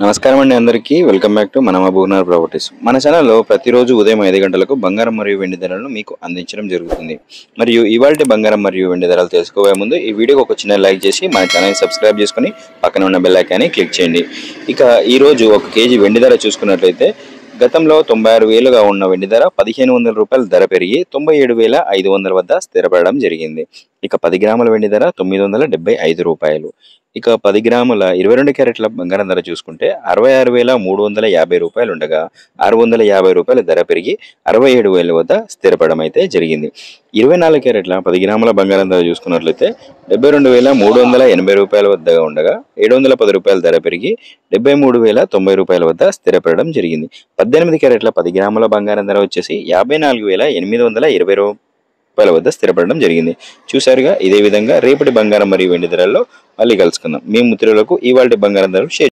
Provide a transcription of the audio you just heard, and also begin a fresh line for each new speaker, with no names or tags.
నమస్కారం అండి అందరికీ వెల్కమ్ బ్యాక్ టు మన మహబూబ్నగర్ ప్రాపర్టీస్. మన ఛానల్లో ప్రతిరోజు ఉదయం 5 గంటలకు బంగారం మరియు వెండి ధరలను మీకు అందించడం జరుగుతుంది. మరియు ఇవాల్టి బంగారం మరియు వెండి ధరలు తెలుసుకోబోయే ముందు ఈ వీడియోకి ఒక చిన్న లైక్ చేసి మన ఛానల్ని సబ్స్క్రైబ్ చేసుకొని పక్కన ఉన్న బెల్ ఐకాన్ని క్లిక్ చేయండి. ఇక ఈరోజు 1 కేజీ వెండి ధర చూసుకున్నట్లయితే గతంలో 96,000గా ఉన్న వెండి ధర 1,500 రూపాయల ధర పెరిగి 97,500 వద్ద స్థిరపడడం జరిగింది. ఇక 10 గ్రాముల వెండి ధర 975 రూపాయలు. ఇక 10 గ్రాముల 22 క్యారెట్ల బంగారం ధర చూసుకుంటే 66,350 రూపాయలు ఉండగా 650 రూపాయల ధర పెరిగి 67,000 వద్ద స్థిరపడడం అయితే జరిగింది. 24 క్యారెట్ల 10 గ్రాముల బంగారం ధర చూసుకున్నట్లయితే 72,380 రూపాయల వద్ద ఉండగా 710 రూపాయల ధర పెరిగి 73,090 రూపాయల వద్ద స్థిరపడడం జరిగింది. 18 క్యారెట్ల 10 గ్రాముల బంగారం ధర వచ్చేసి 54,820 రూపాయల వద్ద స్థిరపడడం జరిగింది. చూసారుగా, ఇదే విధంగా రేపటి బంగారం మరియు వెండి ధరల్లో మళ్ళీ కలుసుకుందాం. మీ మిత్రులకు ఇవాల్టి బంగారం ధరలు షేర్